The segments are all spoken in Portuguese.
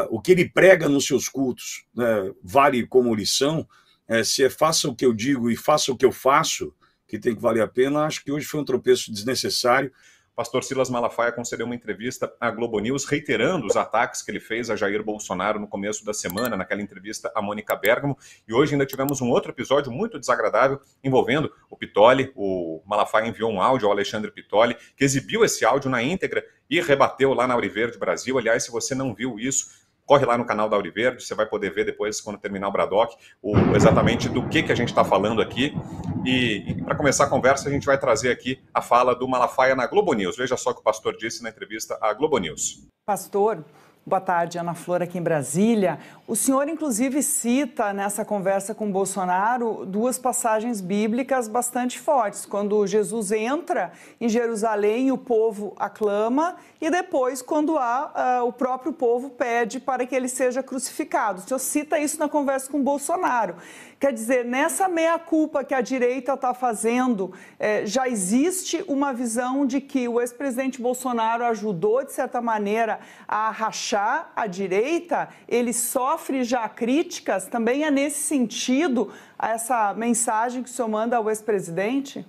o que ele prega nos seus cultos, né, vale como lição. Se é faça o que eu digo e faça o que eu faço, que tem que valer a pena, acho que hoje foi um tropeço desnecessário. Pastor Silas Malafaia concedeu uma entrevista à Globo News reiterando os ataques que ele fez a Jair Bolsonaro no começo da semana, naquela entrevista à Mônica Bergamo, e hoje ainda tivemos um outro episódio muito desagradável envolvendo o Pittoli. O Malafaia enviou um áudio ao Alexandre Pittoli, que exibiu esse áudio na íntegra e rebateu lá na Auriverde Brasil. Aliás, se você não viu isso, corre lá no canal da Auriverde, você vai poder ver depois, quando terminar o Bradock, exatamente do que a gente está falando aqui. E para começar a conversa, a gente vai trazer aqui a fala do Malafaia na Globo News. Veja só o que o pastor disse na entrevista à Globo News. Pastor, boa tarde, Ana Flor aqui em Brasília. O senhor, inclusive, cita nessa conversa com Bolsonaro duas passagens bíblicas bastante fortes. Quando Jesus entra em Jerusalém, o povo aclama, e depois, quando o próprio povo pede para que ele seja crucificado. O senhor cita isso na conversa com Bolsonaro. Quer dizer, nessa meia-culpa que a direita está fazendo, já existe uma visão de que o ex-presidente Bolsonaro ajudou, de certa maneira, a rachar a direita. Ele sofre já críticas. Também é nesse sentido essa mensagem que o senhor manda ao ex-presidente?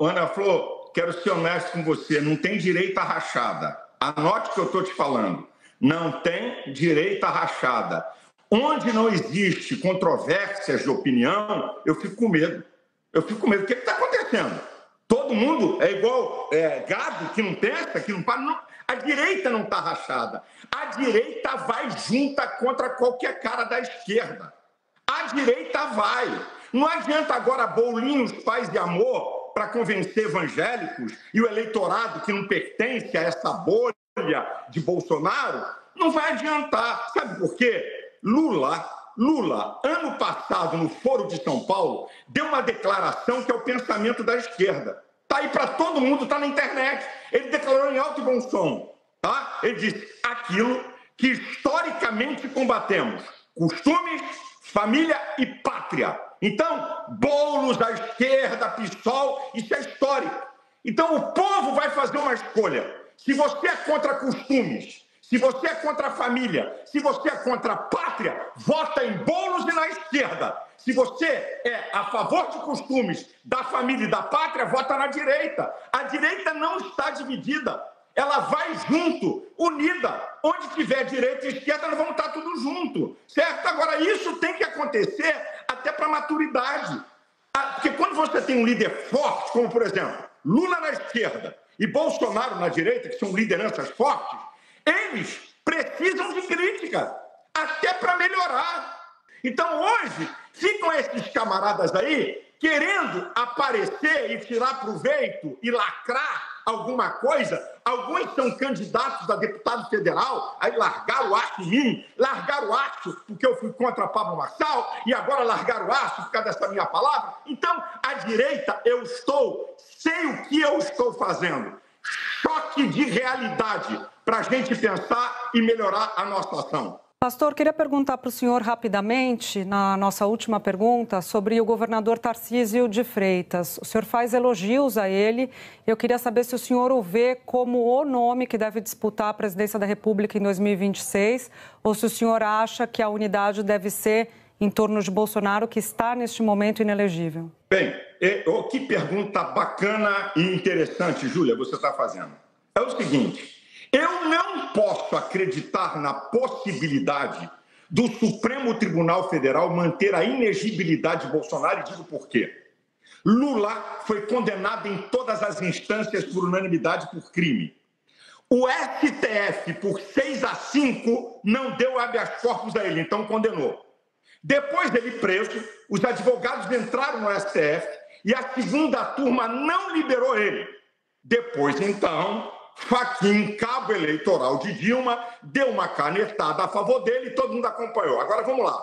Ana Flor, quero ser honesto com você. Não tem direita rachada. Anote o que eu estou te falando. Não tem direita rachada. Onde não existe controvérsias de opinião, eu fico com medo. Eu fico com medo. O que está acontecendo? Todo mundo é igual gado que não pensa, que não para. Não. A direita não está rachada. A direita vai junta contra qualquer cara da esquerda. A direita vai. Não adianta agora bolinhos, paz e amor para convencer evangélicos e o eleitorado que não pertence a essa bolha de Bolsonaro. Não vai adiantar. Sabe por quê? Lula, ano passado, no Foro de São Paulo, deu uma declaração que é o pensamento da esquerda. Está aí para todo mundo, está na internet. Ele declarou em alto e bom som. Tá? Ele disse aquilo que historicamente combatemos: costumes, família e pátria. Então, bolos à esquerda, PSOL, isso é histórico. Então, o povo vai fazer uma escolha. Se você é contra costumes, se você é contra a família, se você é contra a pátria, vota em Boulos e na esquerda. Se você é a favor de costumes, da família e da pátria, vota na direita. A direita não está dividida. Ela vai junto, unida. Onde tiver direita e esquerda, nós vamos estar tudo junto. Certo? Agora, isso tem que acontecer até para a maturidade. Porque quando você tem um líder forte, como, por exemplo, Lula na esquerda e Bolsonaro na direita, que são lideranças fortes, eles precisam de crítica, até para melhorar. Então, hoje, ficam esses camaradas aí querendo aparecer e tirar proveito e lacrar alguma coisa. Alguns são candidatos a deputado federal, aí largaram o aço em mim, largaram o aço porque eu fui contra Pablo Marçal, e agora largaram o aço por causa dessa minha palavra. Então, a direita, sei o que eu estou fazendo. Choque de realidade para a gente pensar e melhorar a nossa ação. Pastor, queria perguntar para o senhor rapidamente, na nossa última pergunta, sobre o governador Tarcísio de Freitas. O senhor faz elogios a ele. Eu queria saber se o senhor o vê como o nome que deve disputar a presidência da República em 2026, ou se o senhor acha que a unidade deve ser em torno de Bolsonaro, que está neste momento inelegível. Bem, que pergunta bacana e interessante, Júlia, você está fazendo. É o seguinte: eu não posso acreditar na possibilidade do Supremo Tribunal Federal manter a inegibilidade de Bolsonaro, e digo por quê. Lula foi condenado em todas as instâncias por unanimidade por crime. O STF, por 6-5, não deu habeas corpus a ele, então condenou. Depois dele preso, os advogados entraram no STF e a segunda turma não liberou ele. Depois, então, Fachin, cabo eleitoral de Dilma, deu uma canetada a favor dele e todo mundo acompanhou. Agora vamos lá.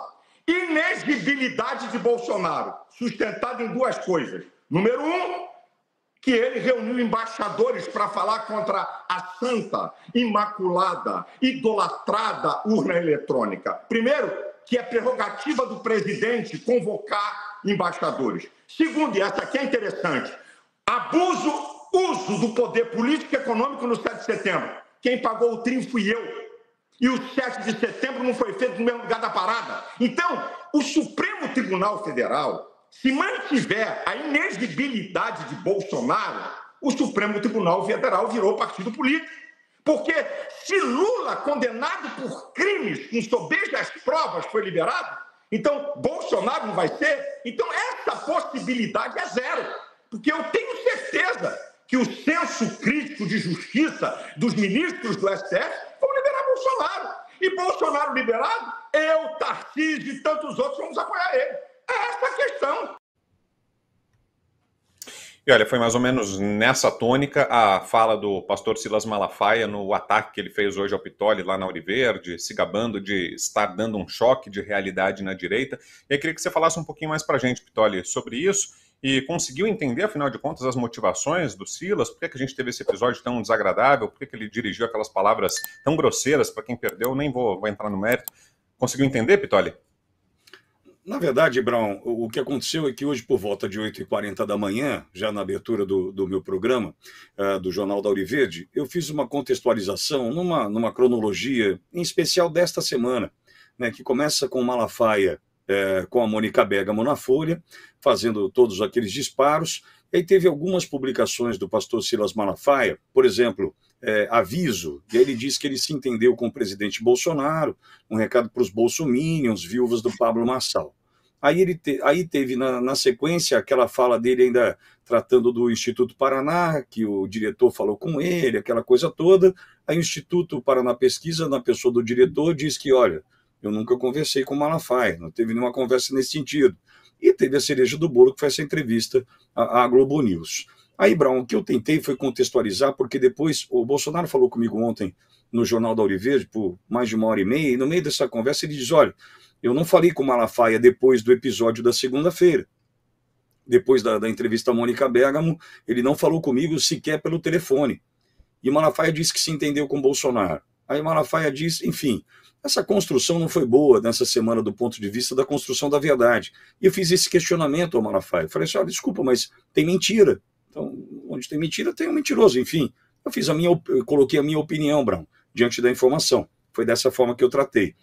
Inegibilidade de Bolsonaro, sustentada em duas coisas. Número 1, que ele reuniu embaixadores para falar contra a santa, imaculada, idolatrada urna eletrônica. Primeiro, que é prerrogativa do presidente convocar embaixadores. Segundo, e essa aqui é interessante, uso do poder político e econômico no 7 de setembro. Quem pagou o trio fui eu. E o 7 de setembro não foi feito no mesmo lugar da parada. Então, o Supremo Tribunal Federal, se mantiver a inexigibilidade de Bolsonaro, o Supremo Tribunal Federal virou partido político. Porque se Lula, condenado por crimes com sobejas provas, foi liberado, então Bolsonaro não vai ser? Então essa possibilidade é zero. Porque eu tenho certeza que o senso crítico de justiça dos ministros do STF vão liberar Bolsonaro. E Bolsonaro liberado, eu, Tarcísio e tantos outros vamos apoiar ele. É essa a questão. E olha, foi mais ou menos nessa tônica a fala do pastor Silas Malafaia no ataque que ele fez hoje ao Pitoli lá na Ouro Verde, se gabando de estar dando um choque de realidade na direita. E eu queria que você falasse um pouquinho mais para a gente, Pitoli, sobre isso. E conseguiu entender, afinal de contas, as motivações do Silas? Por que a gente teve esse episódio tão desagradável? Por que ele dirigiu aquelas palavras tão grosseiras para quem perdeu? Nem vou entrar no mérito. Conseguiu entender, Pitoli? Na verdade, Brown, o que aconteceu é que hoje, por volta de 8h40 da manhã, já na abertura do meu programa, do Jornal da Ouro Verde, eu fiz uma contextualização numa cronologia, em especial desta semana, né, que começa com Malafaia, com a Mônica Bergamo na Folha, fazendo todos aqueles disparos. E aí teve algumas publicações do pastor Silas Malafaia, por exemplo, aviso, e aí ele diz que ele se entendeu com o presidente Bolsonaro, um recado para os bolsominions, viúvas do Pablo Marçal. Aí teve na sequência aquela fala dele ainda tratando do Instituto Paraná, que o diretor falou com ele, aquela coisa toda. Aí o Instituto Paraná Pesquisa, na pessoa do diretor, diz que, olha, eu nunca conversei com o Malafaia, não teve nenhuma conversa nesse sentido. E teve a cereja do bolo, que foi essa entrevista à Globo News. Aí, Brown, o que eu tentei foi contextualizar, porque depois o Bolsonaro falou comigo ontem no Jornal da Ouro Verde, por mais de 1h30, e no meio dessa conversa ele diz, olha, eu não falei com o Malafaia depois do episódio da segunda-feira. Depois da entrevista à Mônica Bergamo, ele não falou comigo sequer pelo telefone. E Malafaia disse que se entendeu com o Bolsonaro. Aí Malafaia diz, enfim, essa construção não foi boa nessa semana do ponto de vista da construção da verdade. E eu fiz esse questionamento ao Malafaia. Eu falei assim, olha, desculpa, mas tem mentira. Então, onde tem mentira, tem um mentiroso. Enfim, eu coloquei a minha opinião, Brown, diante da informação. Foi dessa forma que eu tratei.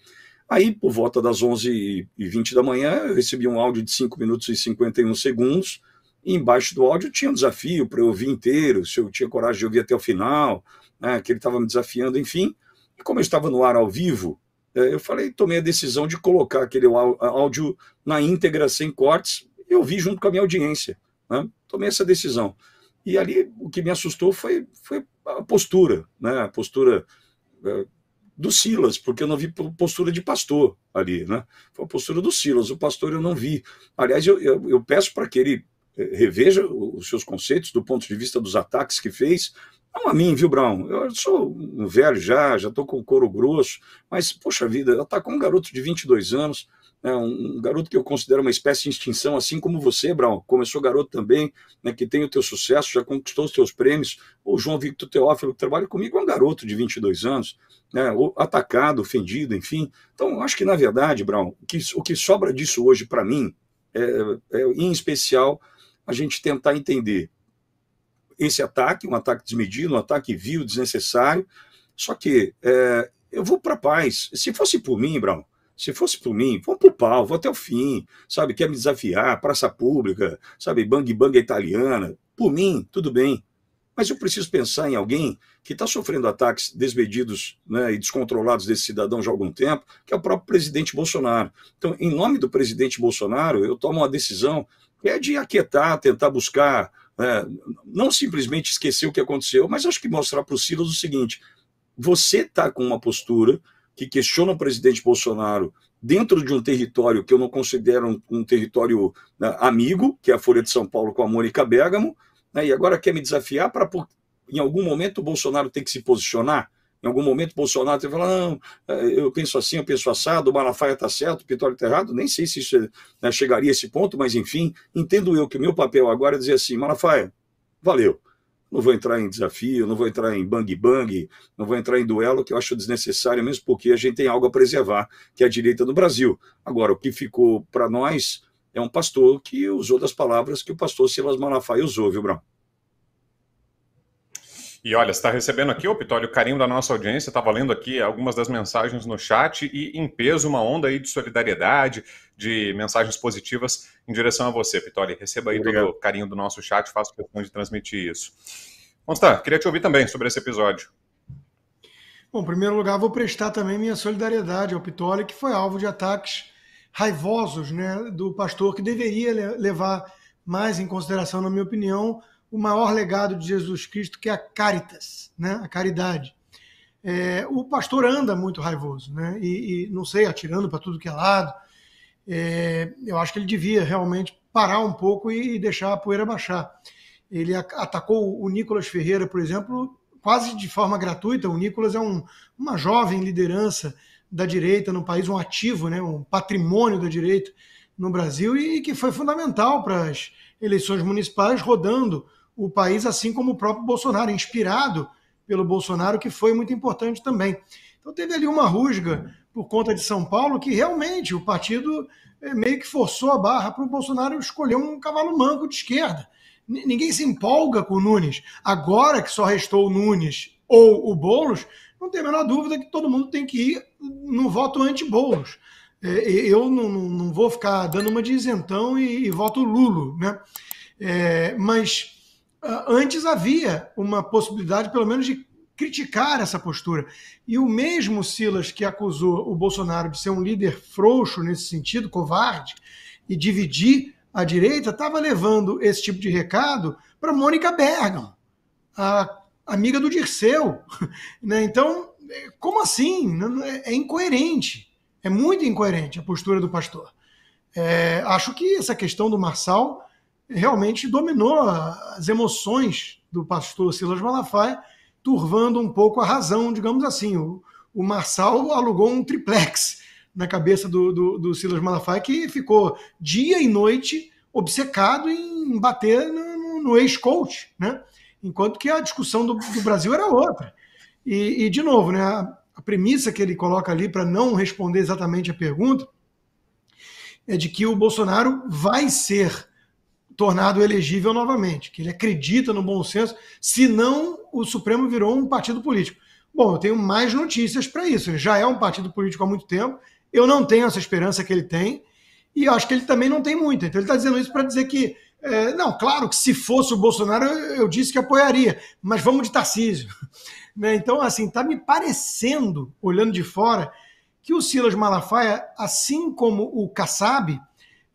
Aí, por volta das 11h20 da manhã, eu recebi um áudio de 5 minutos e 51 segundos, e embaixo do áudio tinha um desafio para eu ouvir inteiro, se eu tinha coragem de ouvir até o final, né, que ele estava me desafiando, enfim. E como eu estava no ar ao vivo, eu tomei a decisão de colocar aquele áudio na íntegra, sem cortes, e ouvi junto com a minha audiência. Né? Tomei essa decisão. E ali, o que me assustou foi a postura, né? A postura do Silas, porque eu não vi postura de pastor ali, né? Foi a postura do Silas, o pastor eu não vi. Aliás, eu peço para que ele reveja os seus conceitos do ponto de vista dos ataques que fez. Não a mim, viu, Brown? Eu sou um velho já estou com o couro grosso, mas, poxa vida, atacou um garoto de 22 anos, né, um garoto que eu considero uma espécie de extinção, assim como você, Brown, começou garoto também, né, que tem o teu sucesso, já conquistou os teus prêmios. O João Victor Teófilo, que trabalha comigo, é um garoto de 22 anos, né, atacado, ofendido, enfim. Então, acho que, na verdade, Brown, o que sobra disso hoje para mim em especial, a gente tentar entender esse ataque, um ataque desmedido, um ataque vil, desnecessário. Só que eu vou para a paz. Se fosse por mim, Brown, vou pro pau, vou até o fim, sabe? Quer me desafiar, praça pública, sabe? Bang bang italiana. Por mim, tudo bem. Mas eu preciso pensar em alguém que está sofrendo ataques desmedidos, né, e descontrolados desse cidadão já há algum tempo, que é o próprio presidente Bolsonaro. Então, em nome do presidente Bolsonaro, eu tomo uma decisão que é de aquietar, tentar buscar, não simplesmente esquecer o que aconteceu, mas acho que mostrar para o Silas o seguinte: você está com uma postura que questiona o presidente Bolsonaro dentro de um território que eu não considero um território, né, amigo, que é a Folha de São Paulo com a Mônica Bergamo, né, e agora quer me desafiar para, em algum momento, o Bolsonaro ter que se posicionar. Em algum momento, o Bolsonaro tem que falar, não, eu penso assim, eu penso assado, o Malafaia está certo, o Pitoli está errado. Nem sei se isso, né, chegaria a esse ponto, mas, enfim, entendo eu que o meu papel agora é dizer assim, Malafaia, valeu. Não vou entrar em desafio, não vou entrar em bang-bang, não vou entrar em duelo, que eu acho desnecessário, mesmo porque a gente tem algo a preservar, que é a direita no Brasil. Agora, o que ficou para nós é um pastor que usou das palavras que o pastor Silas Malafaia usou, viu, Brown? E olha, você está recebendo aqui, ô Pitoli, o carinho da nossa audiência, estava lendo aqui algumas das mensagens no chat e em peso uma onda aí de solidariedade, de mensagens positivas em direção a você, Pitoli. Receba aí todo o carinho do nosso chat, faço questão de transmitir isso. Constant, queria te ouvir também sobre esse episódio. Bom, em primeiro lugar, vou prestar também minha solidariedade ao Pitoli, que foi alvo de ataques raivosos, né, do pastor, que deveria levar mais em consideração, na minha opinião, o maior legado de Jesus Cristo, que é a caritas, né, a caridade. O pastor anda muito raivoso, né, e não sei, atirando para tudo que é lado. Eu acho que ele devia realmente parar um pouco e deixar a poeira baixar. Ele atacou o Nicolas Ferreira, por exemplo, quase de forma gratuita. O Nicolas é uma jovem liderança da direita no país, um ativo, né, um patrimônio da direita no Brasil, e que foi fundamental para as eleições municipais, rodando o país, assim como o próprio Bolsonaro, inspirado pelo Bolsonaro, que foi muito importante também. Então teve ali uma rusga por conta de São Paulo, que realmente o partido meio que forçou a barra para o Bolsonaro escolher um cavalo manco de esquerda. Ninguém se empolga com o Nunes. Agora que só restou o Nunes ou o Boulos, não tem a menor dúvida que todo mundo tem que ir no voto anti-Boulos. Eu não vou ficar dando uma de isentão e voto Lulo, né? Mas antes havia uma possibilidade, pelo menos, de criticar essa postura. E o mesmo Silas que acusou o Bolsonaro de ser um líder frouxo nesse sentido, covarde, e dividir a direita, estava levando esse tipo de recado para Mônica Bergamo, a amiga do Dirceu. Né? Então, como assim? É incoerente. É muito incoerente a postura do pastor. Acho que essa questão do Marçal realmente dominou as emoções do pastor Silas Malafaia, turvando um pouco a razão, digamos assim. O Marçal alugou um triplex na cabeça do Silas Malafaia, que ficou dia e noite obcecado em bater no ex-coach, né? Enquanto que a discussão do Brasil era outra. E de novo, né, a premissa que ele coloca ali, para não responder exatamente a pergunta, é de que o Bolsonaro vai ser tornado elegível novamente, que ele acredita no bom senso, senão o Supremo virou um partido político. Bom, eu tenho mais notícias para isso. Ele já é um partido político há muito tempo, eu não tenho essa esperança que ele tem, e eu acho que ele também não tem muita. Então ele está dizendo isso para dizer que, não, claro que se fosse o Bolsonaro, eu disse que apoiaria, mas vamos de Tarcísio. Né? Então, assim, está me parecendo, olhando de fora, que o Silas Malafaia, assim como o Kassab,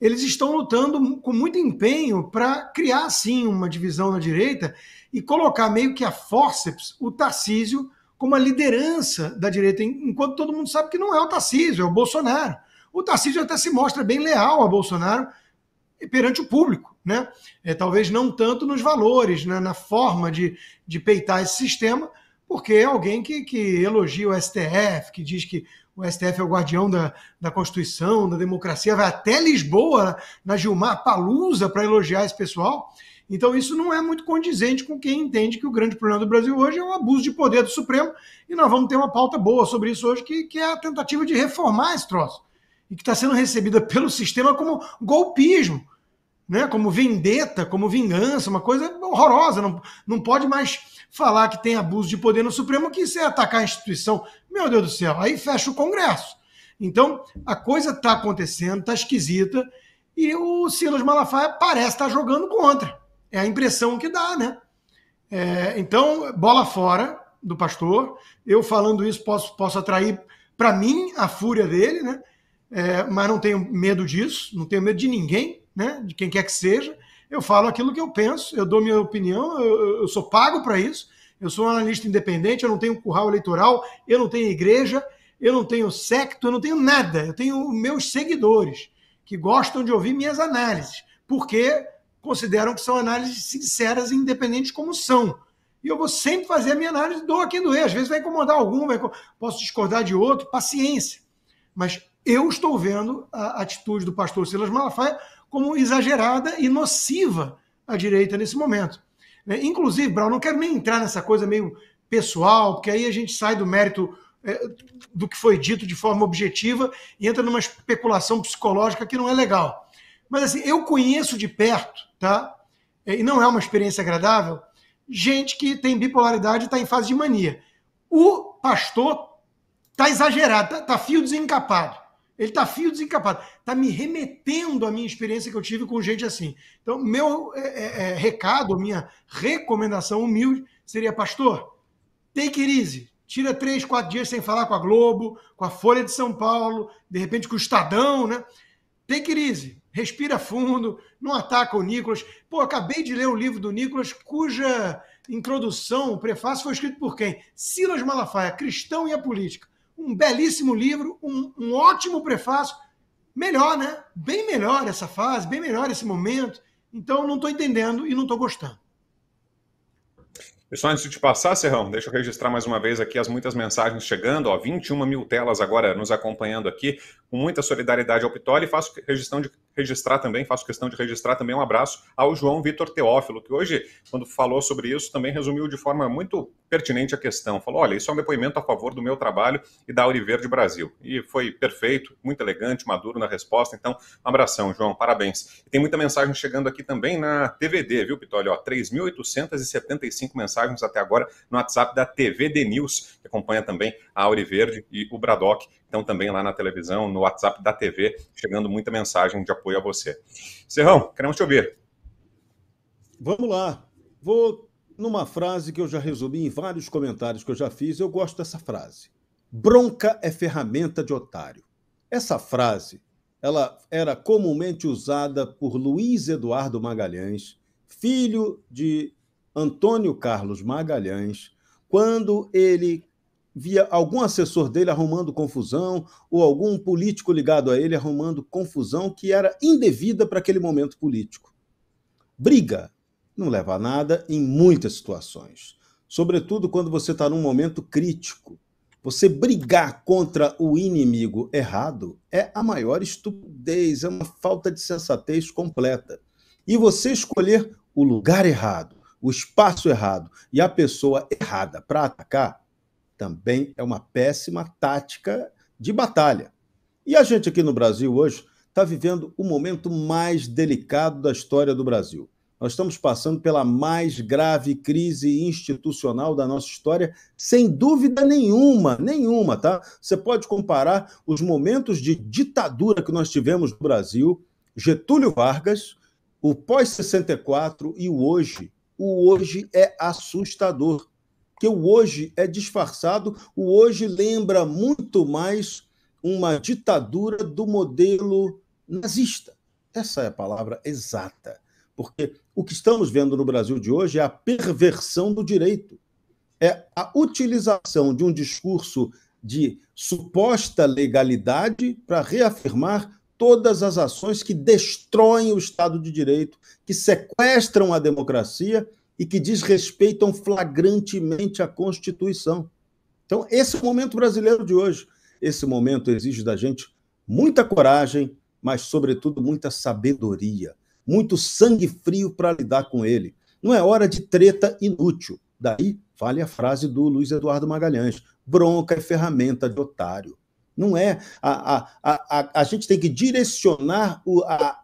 eles estão lutando com muito empenho para criar, sim, uma divisão na direita e colocar meio que a fórceps o Tarcísio como a liderança da direita, enquanto todo mundo sabe que não é o Tarcísio, é o Bolsonaro. O Tarcísio até se mostra bem leal a Bolsonaro perante o público, né? Talvez não tanto nos valores, né? Na forma de peitar esse sistema, porque é alguém que elogia o STF, que diz que o STF é o guardião da Constituição, da democracia, vai até Lisboa, na Gilmar Palusa, para elogiar esse pessoal. Então isso não é muito condizente com quem entende que o grande problema do Brasil hoje é o abuso de poder do Supremo, e nós vamos ter uma pauta boa sobre isso hoje, que é a tentativa de reformar esse troço, e que está sendo recebida pelo sistema como golpismo, né? Como vendetta, como vingança, uma coisa horrorosa. Não pode mais falar que tem abuso de poder no Supremo, que isso é atacar a instituição. Meu Deus do céu, aí fecha o Congresso. Então, a coisa está acontecendo, está esquisita, e o Silas Malafaia parece estar jogando contra. É a impressão que dá, né? Então, bola fora do pastor. Eu falando isso posso atrair para mim a fúria dele, né? Mas não tenho medo disso, não tenho medo de ninguém, né? De quem quer que seja. Eu falo aquilo que eu penso, eu dou minha opinião, eu sou pago para isso, eu sou um analista independente, eu não tenho curral eleitoral, eu não tenho igreja, eu não tenho secto, eu não tenho nada. Eu tenho meus seguidores que gostam de ouvir minhas análises, porque consideram que são análises sinceras e independentes como são. E eu vou sempre fazer a minha análise, dou a quem doer. Às vezes vai incomodar algum, posso discordar de outro, paciência. Mas eu estou vendo a atitude do pastor Silas Malafaia como exagerada e nociva à direita nesse momento. Inclusive, Brown, não quero nem entrar nessa coisa meio pessoal, porque aí a gente sai do mérito do que foi dito de forma objetiva e entra numa especulação psicológica que não é legal. Mas assim, eu conheço de perto, tá? E não é uma experiência agradável, gente que tem bipolaridade está em fase de mania. O pastor está exagerado, está fio desencapado. Ele está fio desencapado. Está me remetendo à minha experiência que eu tive com gente assim. Então, meu recado, minha recomendação humilde seria, pastor, take it easy. Tira 3, 4 dias sem falar com a Globo, com a Folha de São Paulo, de repente com o Estadão, né? Take it easy. Respira fundo, não ataca o Nicolas. Pô, acabei de ler um livro do Nicolas, cuja introdução, o prefácio foi escrito por quem? Silas Malafaia, Cristão e a Política. Um belíssimo livro, um ótimo prefácio. Melhor, né? Bem melhor essa fase, bem melhor esse momento. Então, não estou entendendo e não estou gostando. Pessoal, antes de te passar, Serrão, deixa eu registrar mais uma vez aqui as muitas mensagens chegando, 21 mil telas agora nos acompanhando aqui, com muita solidariedade ao Pittoli, e faço questão de registrar também um abraço ao João Vitor Teófilo, que hoje, quando falou sobre isso, também resumiu de forma muito pertinente a questão. Falou, olha, isso é um depoimento a favor do meu trabalho e da Auriverde Brasil. E foi perfeito, muito elegante, maduro na resposta, então, um abração, João, parabéns. E tem muita mensagem chegando aqui também na TVD, viu, Pittoli? 3.875 mensagens até agora no WhatsApp da TVD News, que acompanha também a Auriverde e o Bradock, então também lá na televisão, no WhatsApp da TV, chegando muita mensagem de apoio a você. Serrão, queremos te ouvir. Vamos lá. Vou numa frase que eu já resumi em vários comentários que eu já fiz, eu gosto dessa frase. Bronca é ferramenta de otário. Essa frase, ela era comumente usada por Luiz Eduardo Magalhães, filho de Antônio Carlos Magalhães, quando ele via algum assessor dele arrumando confusão ou algum político ligado a ele arrumando confusão que era indevida para aquele momento político. Briga não leva a nada em muitas situações, sobretudo quando você está num momento crítico. Você brigar contra o inimigo errado é a maior estupidez, é uma falta de sensatez completa. E você escolher o lugar errado, o espaço errado e a pessoa errada para atacar também é uma péssima tática de batalha. E a gente aqui no Brasil hoje está vivendo o momento mais delicado da história do Brasil. Nós estamos passando pela mais grave crise institucional da nossa história, sem dúvida nenhuma, tá? Você pode comparar os momentos de ditadura que nós tivemos no Brasil, Getúlio Vargas, o pós-64 e o hoje. O hoje é assustador, porque o hoje é disfarçado, o hoje lembra muito mais uma ditadura do modelo nazista. Essa é a palavra exata, porque o que estamos vendo no Brasil de hoje é a perversão do direito, é a utilização de um discurso de suposta legalidade para reafirmar todas as ações que destroem o Estado de Direito, que sequestram a democracia e que desrespeitam flagrantemente a Constituição. Então, esse é o momento brasileiro de hoje. Esse momento exige da gente muita coragem, mas, sobretudo, muita sabedoria, muito sangue frio para lidar com ele. Não é hora de treta inútil. Daí vale a frase do Luiz Eduardo Magalhães: bronca é ferramenta de otário. Não é. A gente tem que direcionar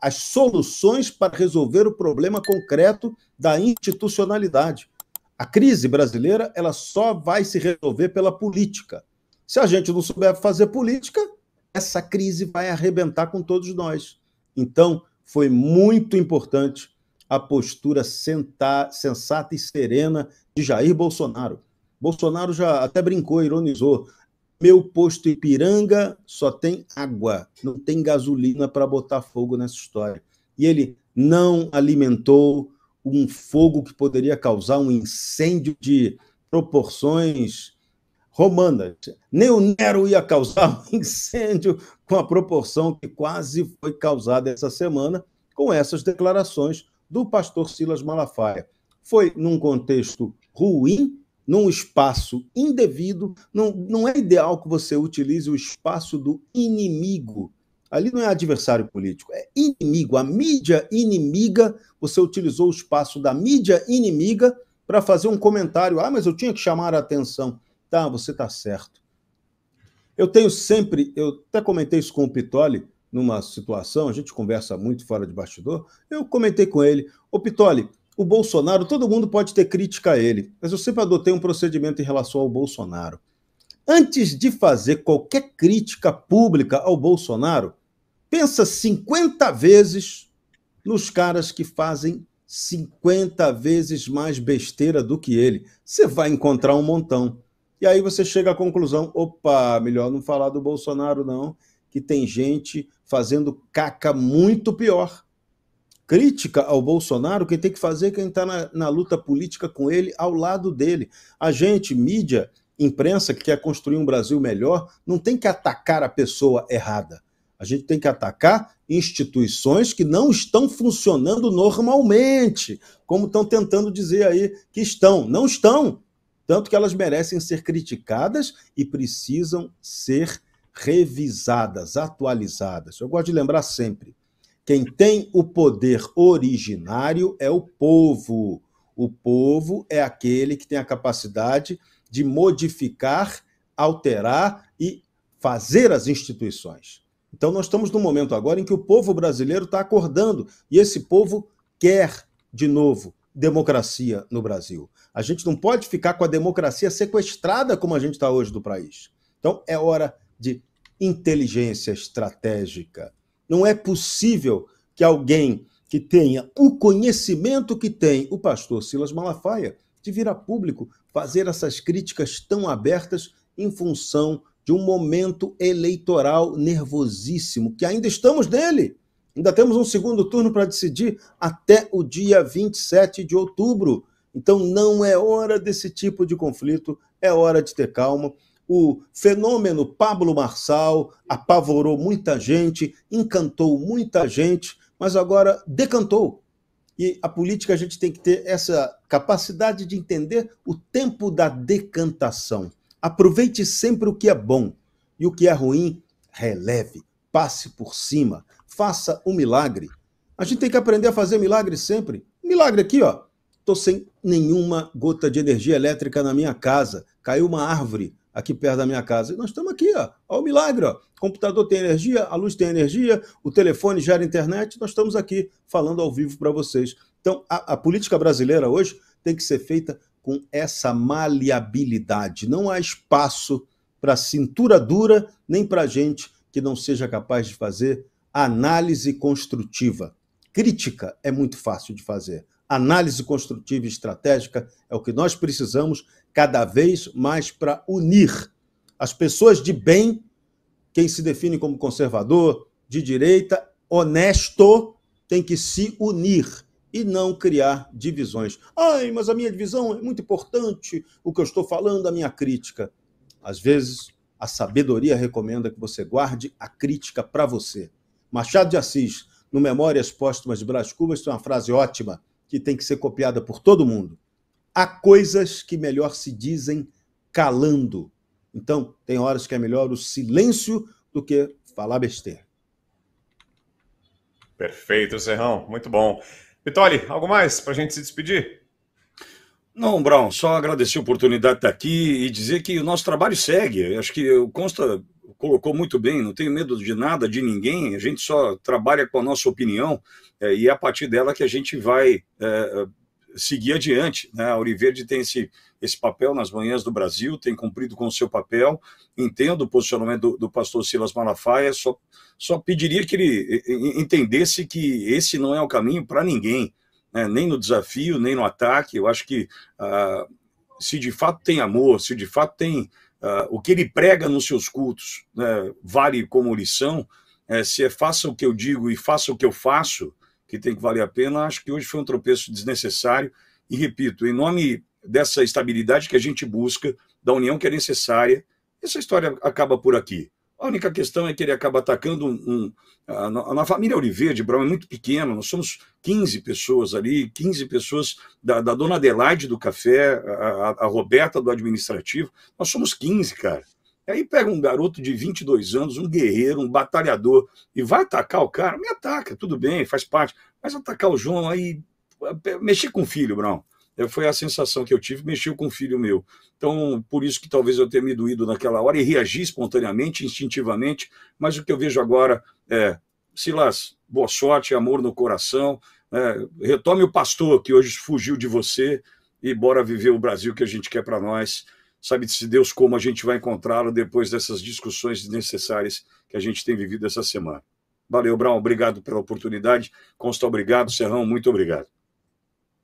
as soluções para resolver o problema concreto da institucionalidade. A crise brasileira ela só vai se resolver pela política. Se a gente não souber fazer política, essa crise vai arrebentar com todos nós. Então, foi muito importante a postura sensata e serena de Jair Bolsonaro. Bolsonaro já até brincou, ironizou. Meu posto Ipiranga só tem água, não tem gasolina para botar fogo nessa história. E ele não alimentou um fogo que poderia causar um incêndio de proporções romanas. Nem o Nero ia causar um incêndio com a proporção que quase foi causada essa semana com essas declarações do pastor Silas Malafaia. Foi num contexto ruim, num espaço indevido, não é ideal que você utilize o espaço do inimigo. Ali não é adversário político, é inimigo. A mídia inimiga, você utilizou o espaço da mídia inimiga para fazer um comentário. Ah, mas eu tinha que chamar a atenção. Tá, você está certo. Eu até comentei isso com o Pittoli, numa situação, a gente conversa muito fora de bastidor, eu comentei com ele: ô Pittoli, O Bolsonaro, todo mundo pode ter crítica a ele, mas eu sempre adotei um procedimento em relação ao Bolsonaro. Antes de fazer qualquer crítica pública ao Bolsonaro, pensa 50 vezes nos caras que fazem 50 vezes mais besteira do que ele. Você vai encontrar um montão. E aí você chega à conclusão, opa, melhor não falar do Bolsonaro não, que tem gente fazendo caca muito pior. Crítica ao Bolsonaro, quem tem que fazer é quem está na luta política com ele, ao lado dele. A gente, mídia, imprensa que quer construir um Brasil melhor, não tem que atacar a pessoa errada. A gente tem que atacar instituições que não estão funcionando normalmente, como estão tentando dizer aí que estão. Não estão. Tanto que elas merecem ser criticadas e precisam ser revisadas, atualizadas. Eu gosto de lembrar sempre, quem tem o poder originário é o povo. O povo é aquele que tem a capacidade de modificar, alterar e fazer as instituições. Então nós estamos num momento agora em que o povo brasileiro está acordando e esse povo quer, de novo, democracia no Brasil. A gente não pode ficar com a democracia sequestrada como a gente está hoje do país. Então é hora de inteligência estratégica. Não é possível que alguém que tenha o conhecimento que tem o pastor Silas Malafaia de vir a público fazer essas críticas tão abertas em função de um momento eleitoral nervosíssimo, que ainda estamos nele. Ainda temos um segundo turno para decidir até o dia 27 de outubro. Então não é hora desse tipo de conflito, é hora de ter calma. O fenômeno Pablo Marçal apavorou muita gente, encantou muita gente, mas agora decantou. E a política, a gente tem que ter essa capacidade de entender o tempo da decantação. Aproveite sempre o que é bom e o que é ruim, releve, passe por cima, faça um milagre. A gente tem que aprender a fazer milagre sempre. Milagre aqui, ó. Estou sem nenhuma gota de energia elétrica na minha casa. Caiu uma árvore aqui perto da minha casa. E nós estamos aqui, ó. Olha o milagre, ó. O computador tem energia, a luz tem energia, o telefone gera internet. Nós estamos aqui falando ao vivo para vocês. Então, a política brasileira hoje tem que ser feita com essa maleabilidade. Não há espaço para cintura dura, nem para gente que não seja capaz de fazer análise construtiva. Crítica é muito fácil de fazer. Análise construtiva e estratégica é o que nós precisamos cada vez mais para unir as pessoas de bem, quem se define como conservador, de direita, honesto, tem que se unir e não criar divisões. Ai, mas a minha divisão é muito importante, o que eu estou falando, a minha crítica. Às vezes, a sabedoria recomenda que você guarde a crítica para você. Machado de Assis, no Memórias Póstumas de Brás Cubas, tem uma frase ótima que tem que ser copiada por todo mundo. Há coisas que melhor se dizem calando. Então, tem horas que é melhor o silêncio do que falar besteira. Perfeito, Serrão. Muito bom. Vitoli, algo mais para a gente se despedir? Não, Brown, só agradecer a oportunidade de estar aqui e dizer que o nosso trabalho segue. Acho que o Consta colocou muito bem, não tenho medo de nada, de ninguém, a gente só trabalha com a nossa opinião e é a partir dela que a gente vai seguir adiante. Né? A Auriverde tem esse papel nas manhãs do Brasil, tem cumprido com o seu papel, entendo o posicionamento do pastor Silas Malafaia, só pediria que ele entendesse que esse não é o caminho para ninguém, né? Nem no desafio, nem no ataque. Eu acho que se de fato tem amor, se de fato tem o que ele prega nos seus cultos, né, vale como lição, se é faça o que eu digo e faça o que eu faço, que tem que valer a pena, acho que hoje foi um tropeço desnecessário e, repito, em nome dessa estabilidade que a gente busca, da união que é necessária, essa história acaba por aqui. A única questão é que ele acaba atacando na família Auriverde, Brown é muito pequena, nós somos 15 pessoas ali, 15 pessoas da dona Adelaide do café, a Roberta do administrativo, nós somos 15, cara. E aí pega um garoto de 22 anos, um guerreiro, um batalhador, e vai atacar o cara, me ataca, tudo bem, faz parte, mas atacar o João aí, mexer com o filho, Brown. Foi a sensação que eu tive, mexeu com o filho meu. Então, por isso que talvez eu tenha me doído naquela hora e reagi espontaneamente, instintivamente, mas o que eu vejo agora é, Silas, boa sorte, amor no coração, Retome o pastor que hoje fugiu de você e bora viver o Brasil que a gente quer para nós. Sabe-se Deus como a gente vai encontrá-lo depois dessas discussões desnecessárias que a gente tem vivido essa semana. Valeu, Brown, obrigado pela oportunidade. Consta, obrigado. Serrão, muito obrigado.